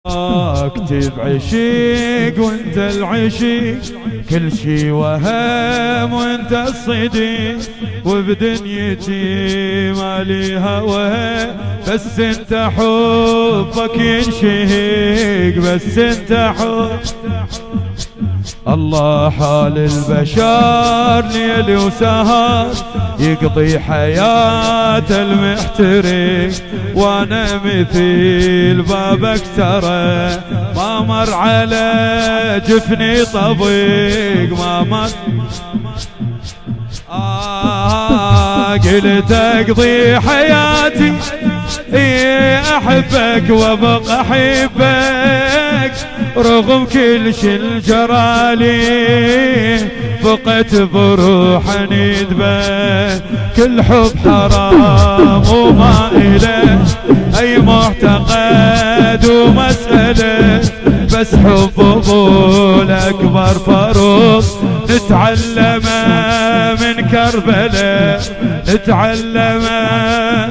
اكتب عشيق وانت العشيق، كل شي وهم وانت الصديق، وبدنيتي مالي هوى بس انت حبك ينشهيق، بس انت حب. الله حال البشر ليل وسهر يقضي حياة المحترق، وانا مثيل بابك ترى ما مر على جفني طبيق، ما مر قلت اقضي حياتي احبك وابقى احبك، رغم كل شي الجرالي بقيت بروح ندبه، كل حب حرام وما إله اي معتقد ومسألة، بس حب ابو الاكبر فاروق نتعلمه من كربلاء، نتعلمه.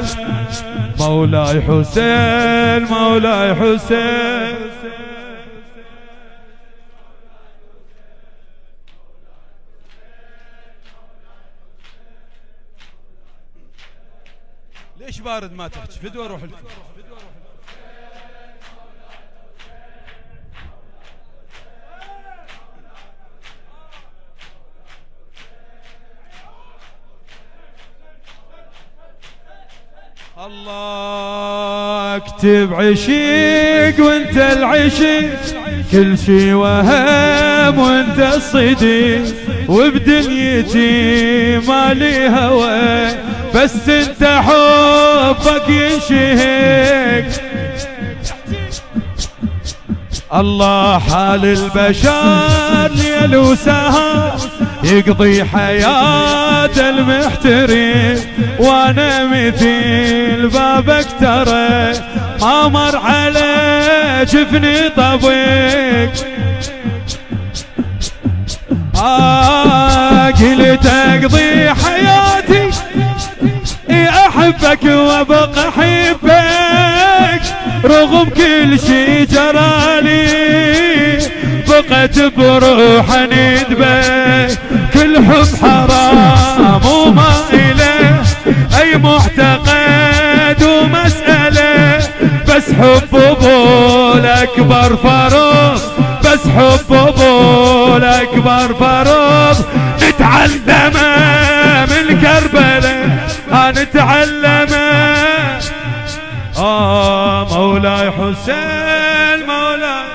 مولاي حسين مولاي حسين، ليش بارد ما تحكي؟ فدوى روح لكم. الله اكتب عشيق وانت العشيق، كل شي وهم وانت الصديق، وبدنيتي مالي هوى بس انت حبك ينشهيق. الله حال البشر ليل وسهر يقضي حياة المحترق، وانا مثيل بابك ترى ما مر على جفني طبيق. قلت اقضي حياتي احبك وابقى احبك، رغم كل شي جرالي بقيت بروح ندبه، كل حب حرام وما إله اي معتقد ومسألة، بس حب ابو الاكبر فاروق، بس حب ابو الاكبر فاروق نتعلمه من كربلاء، نتعلمه. مولاي حسين مولاي.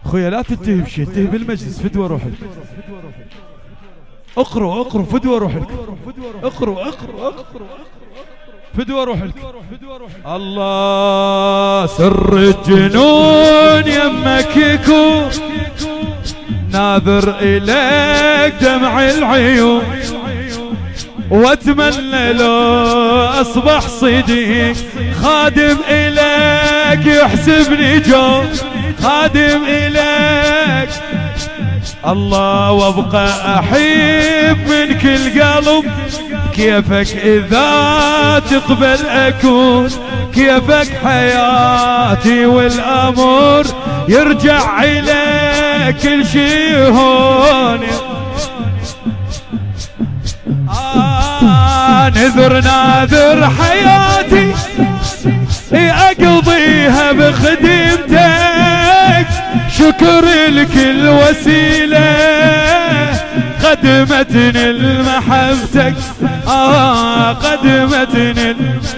خويا لا تنتهي بشيء، انتهي بالمجلس. فدوى روح لك، اقروا اقروا فدوى روح لك، اقروا اقروا اقروا فدوى روح لك. الله سر الجنون يمك يكون ناظر إليك دمع العيون، واتمنى لو اصبح صديق خادم إليك يحسبني جو، خادم إليك. الله وابقى احب من كل قلب، كيفك اذا تقبل اكون، كيفك حياتي والامور يرجع اليك كل شي هون. نذر ناذر حياتي اقضيها بخدمتك، شكر لك الوسيلة قدمتني المحبتك، قدمتني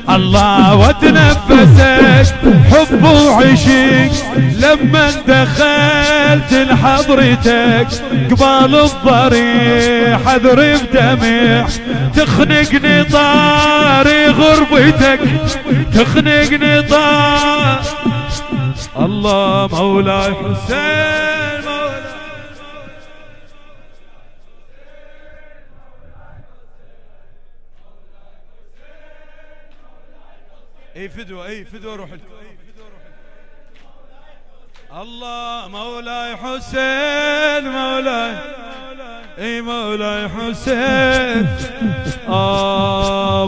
الله وتنفست حب وعشق، لما دخلت لحضرتك قبال الضريح اذرب دمع، تخنقني طاري غربتك، تخنقني طار. الله مولاي حسين مولاي. اي فدوة، اي فدوة روح لكم. الله مولاي حسين مولاي، اي مولاي حسين.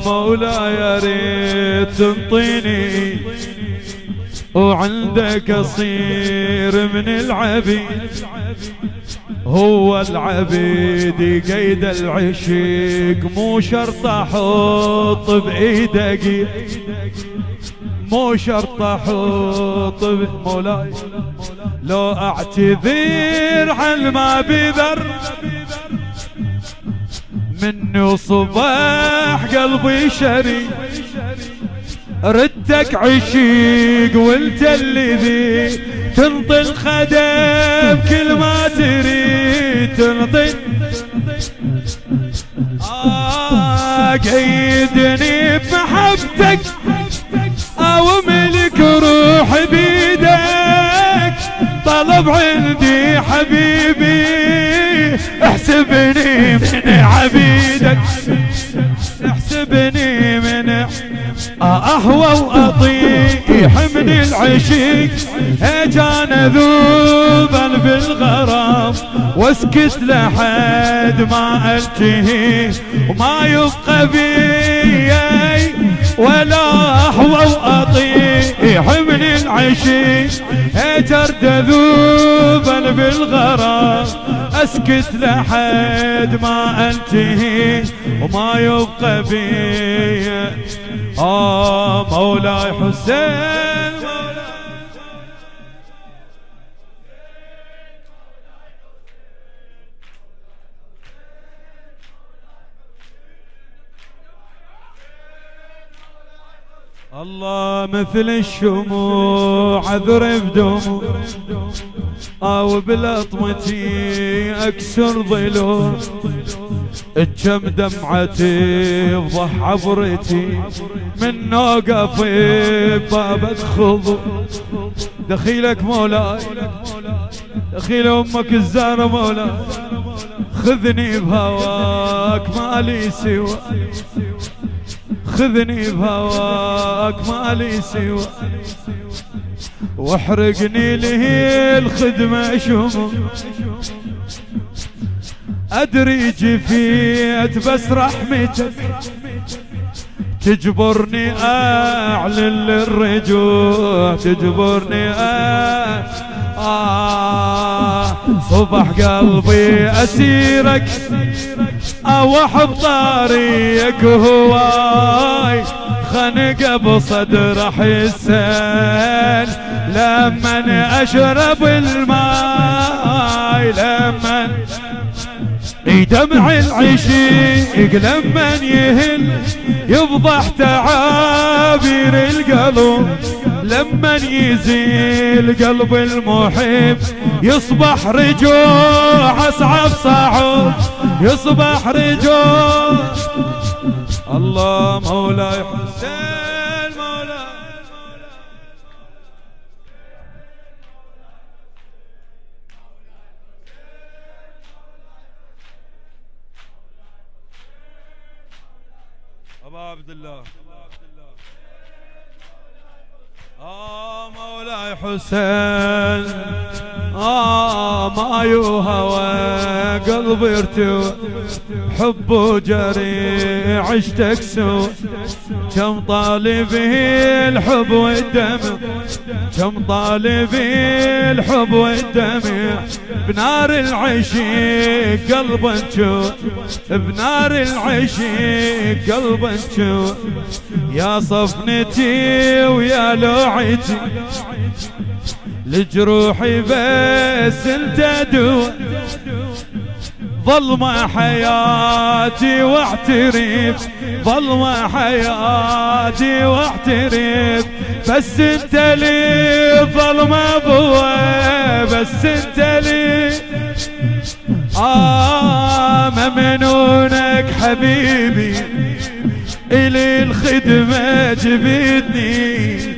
مولاي يا ريت تنطيني وعندك اصير من العبيد. هو العبيد قيد العشق، مو شرط احط بايدك، مو شرط احط مولاي. لو اعتذر عن ما بذر مني وصباح قلبي شري، ردك عشيق وانت الذي تنطي الخدم كل ما تريد تنطي. قيدني بمحبتك او ملك روحي بيدك، طلب عندي حبيبي احسبني من عبيدك، احسبني من اهوى واطيح من العشيق. اجان ذوبا بالغرام واسكت لحد ما التهي، وما يبقى بي ولا اهوى واطيح من العشيق. اجرد ذوبا بالغرام اسكت لحد ما انتهي، وما يبقى بي. مولاي حسين الله مثل الشموع اذرب دموع، او بلطمتي اكسر ضلوع. الجم دمعتي بضح عبرتي من نوقف بابك خضو. دخيلك مولاي دخيل امك الزهرة مولاي، خذني بهواك مالي سوى، خذني بهواك مالي سوى. واحرقني لهي الخدمة شموع، ادري جفيت بس رحمتك تجبرني اعلن للرجوع، تجبرني صبح قلبي اسيرك اوحب طريقك هواي. خنق بصدر حسين لمن اشرب الماي، لمن دمع العشيق لمن يهل يفضح تعابير القلب. لمن يزيل قلب المحب يصبح رجوع اصعب صعب، يصبح رجوع. الله مولاي حسين مولاي أبا عبد الله. مولاي حسين ما يهوى قلبي ارتوى، حب وجري عشتك سوى. كم طالبي الحب والدمع، كم طالبي الحب والدمع. بنار العشيق قلبا نشوى، بنار العشيق قلبا نشوى. يا صفنتي ويا لوعتي لجروحي بس انت دوا. ظلمة حياتي واعترف، ظلمة حياتي واعترف. بس انت لي ظلمة ابوه، بس انت لي ممنونك حبيبي الي الخدمة جبتني.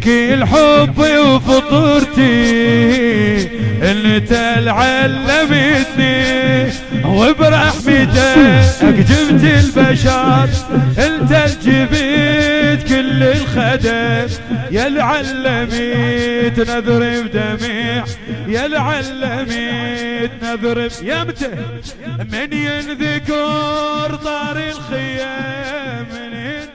كل حبي وفطرتي انت علمتني، وبرحمتك جبت البشر انت جبت كل الخير. الندى يا العلمي تنذر بدميع يا العلمي تنذر يا متى من ينذكر طار الخيام من